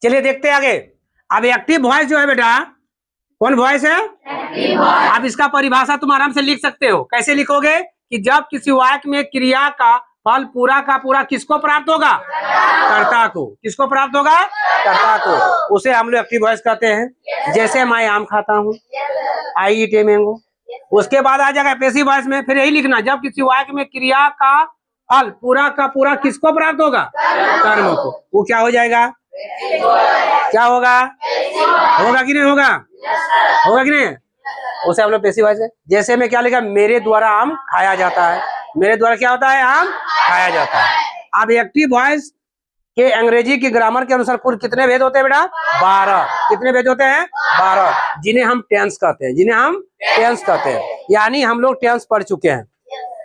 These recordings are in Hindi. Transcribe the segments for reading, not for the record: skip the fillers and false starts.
चलिए देखते हैं आगे। अब एक्टिव वॉइस जो है बेटा, कौन वॉइस है? आप इसका परिभाषा तुम आराम से लिख सकते हो। कैसे लिखोगे कि जब किसी वाक्य में क्रिया का फल पूरा का पूरा किसको प्राप्त होगा? कर्ता को। किसको प्राप्त होगा? कर्ता को। उसे हम लोग एक्टिव वॉइस कहते हैं। जैसे मैं आम खाता हूँ, आई ईट ए मैंगो। उसके बाद आ जाएगा पैसिव वॉइस में, फिर यही लिखना, जब किसी वाक्य में क्रिया का फल पूरा का पूरा किसको प्राप्त होगा? कर्म को। वो क्या हो जाएगा? क्या होगा? होगा कि नहीं होगा? होगा कि नहीं? उसे हम लोग पैसिव वॉइस है। जैसे में क्या लिखा? मेरे द्वारा आम खाया जाता है। मेरे द्वारा क्या होता है? आम खाया जाता है। अब एक्टिव वॉइस के अंग्रेजी की ग्रामर के अनुसार कुल कितने भेद होते हैं बेटा? 12। कितने भेद होते हैं? 12, जिन्हें हम टेंस कहते हैं। जिन्हें हम टेंस कहते हैं, यानी हम लोग टेंस पढ़ चुके हैं।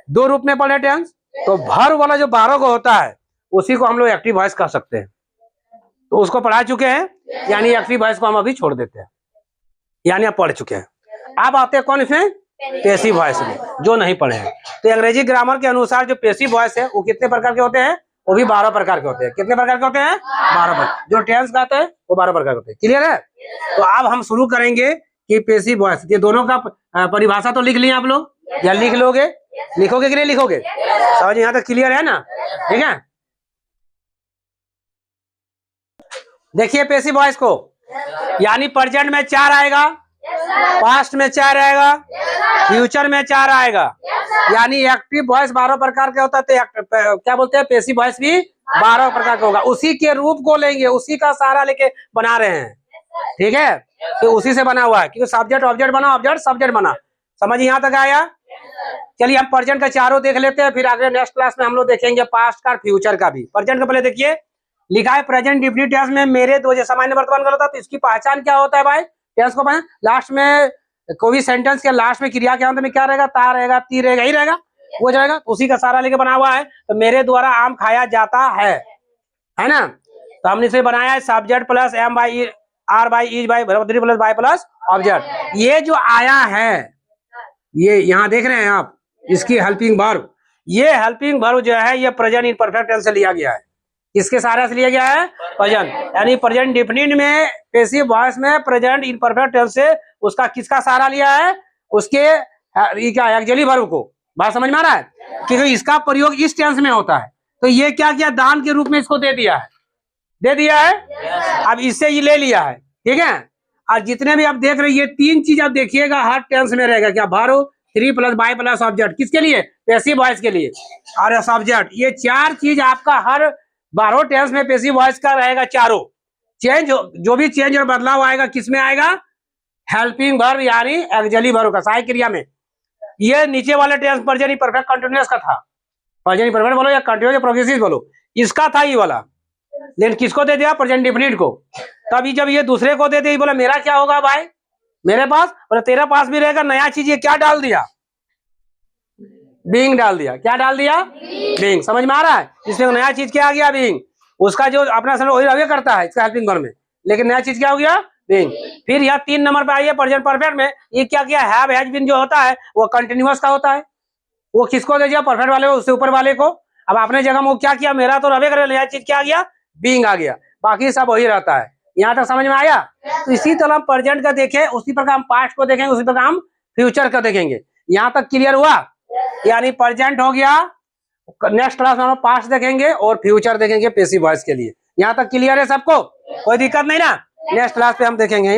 दो रूप में पढ़े टेंस। तो भर वाला जो 12 को होता है उसी को हम लोग एक्टिव वॉइस कह सकते हैं। तो उसको पढ़ा चुके हैं, यानी एक्टिव वॉइस को हम अभी छोड़ देते हैं, यानी आप पढ़ चुके हैं। अब आते हैं कौन इसमें? पैसिव वॉइस में, जो नहीं पढ़े हैं। तो अंग्रेजी ग्रामर के अनुसार जो पैसिव वॉइस है वो कितने प्रकार के होते हैं? वो भी 12 प्रकार के होते हैं। कितने प्रकार के होते हैं? 12 प्रकार। जो टेंस कहते हैं वो 12 प्रकार के होते हैं। क्लियर है? तो अब हम शुरू करेंगे कि पैसिव वॉइस, ये दोनों का परिभाषा तो लिख लिया आप लोग, या लिख लोगे? लिखोगे कि नहीं लिखोगे? समझ यहाँ तक क्लियर है ना? ठीक है, देखिए पैसिव वॉइस को, यानी प्रेजेंट में 4 आएगा, पास्ट में 4 आएगा, फ्यूचर में 4 आएगा। यानी एक्टिव वॉइस 12 प्रकार के होता है, तो क्या बोलते हैं? पैसिव वॉइस भी 12 प्रकार का होगा। उसी के रूप को लेंगे, उसी का सहारा लेके बना रहे हैं। ठीक है, तो उसी से बना हुआ है, क्योंकि सब्जेक्ट ऑब्जेक्ट बना, ऑब्जेक्ट सब्जेक्ट बना। समझ यहाँ तक आया? चलिए हम प्रेजेंट का चारों देख लेते हैं, फिर आगे नेक्स्ट क्लास में हम लोग देखेंगे पास्ट का, फ्यूचर का भी। प्रेजेंट का पहले देखिए, लिखा है प्रेजेंट डिफिनिट टेंस में मेरे दो, जैसे सामान्य वर्तमान काल होता है, तो इसकी पहचान क्या होता है भाई? टेंस को लास्ट में कोई भी सेंटेंस के लास्ट में क्रिया के अंत में क्या रहेगा? ता रहेगा, ती रहेगा, ही रहेगा, वो जाएगा। उसी का सारा लेके बना हुआ है। तो मेरे द्वारा आम खाया जाता है ना? तो हमने इसे बनाया है subject plus M by R by is by plus by plus object. ये जो आया है, ये यहाँ देख रहे हैं आप, इसकी हेल्पिंग वर्ब। ये हेल्पिंग वर्ब जो है ये प्रेजेंट इम्परफेक्ट टेंस से लिया गया है। किसके सहारे से लिया गया है? प्रेजेंट। यानी प्रेजेंट डिफिनिट में पैसिव वॉइस में प्रेजेंट इम्परफेक्ट टेंस से उसका किसका सहारा लिया है? उसके क्या एक्चुअली वर्ब को। बात समझ में आ रहा है? क्योंकि इसका प्रयोग इस टेंस में होता है। तो ये क्या किया? दान के रूप में इसको दे दिया है, दे दिया है। अब इससे ये ले लिया है। ठीक है, और जितने भी आप देख रहे हैं ये 3 चीज आप देखिएगा हर टेंस में रहेगा। क्या? भारो 3 प्लस बाई प्लस ऑब्जेक्ट। किसके लिए? पैसिव वॉइस के लिए। और सब्जेक्ट, ये 4 चीज आपका हर 12 टेंस में पैसिव वॉइस का रहेगा। चारों चेंज, जो भी चेंज और बदलाव आएगा किसमें आएगा? हेल्पिंग वर्ब यानी एक्चुअली वर्ब का, सहायक क्रिया में। ये नीचे वाले टेंस प्रेजेंट इम्परफेक्ट कंटीन्यूअस का था। प्रेजेंट इम्परफेक्ट बोलो या कंटीन्यूअस या प्रोग्रेसिव बोलो, इसका था ये वाला। लेकिन किसको दे दिया? प्रेजेंट डिफिनिट को। तभी जब ये दूसरे को दे दिया, बोला मेरा क्या होगा भाई? मेरे पास, बोला तेरा पास भी रहेगा। नया चीज ये क्या डाल दिया? बीइंग डाल दिया। क्या डाल दिया? बीइंग। समझ में आ रहा है? इसमें नया चीज क्या आ गया? बीइंग। उसका जो अपना समय वही रहे करता है इसका हेल्पिंग वर्ब में, लेकिन नया चीज क्या हो गया? बीइंग। फिर यह 3 नंबर पे आई है प्रेजेंट परफेक्ट में। ये क्या किया? हैव हैज बीन जो होता है वो कंटिन्यूअस का होता है। वो किसको दे दिया? परफेक्ट वाले को, उससे ऊपर वाले को। अब आपने जगह में वो क्या किया? मेरा तो रवे करे, नया चीज क्या आ गया? बीइंग आ गया। बाकी सब वही रहता है। यहाँ तक समझ में आया? तो इसी तरह हम प्रेजेंट का देखें, उसी प्रकार हम पास्ट को देखेंगे, उसी प्रकार हम फ्यूचर का देखेंगे। यहाँ तक क्लियर हुआ? यानी प्रेजेंट हो गया, नेक्स्ट क्लास में हम पास्ट देखेंगे और फ्यूचर देखेंगे पैसिव वॉइस के लिए। यहाँ तक क्लियर है सबको? कोई दिक्कत नहीं ना? नेक्स्ट क्लास पे हम देखेंगे।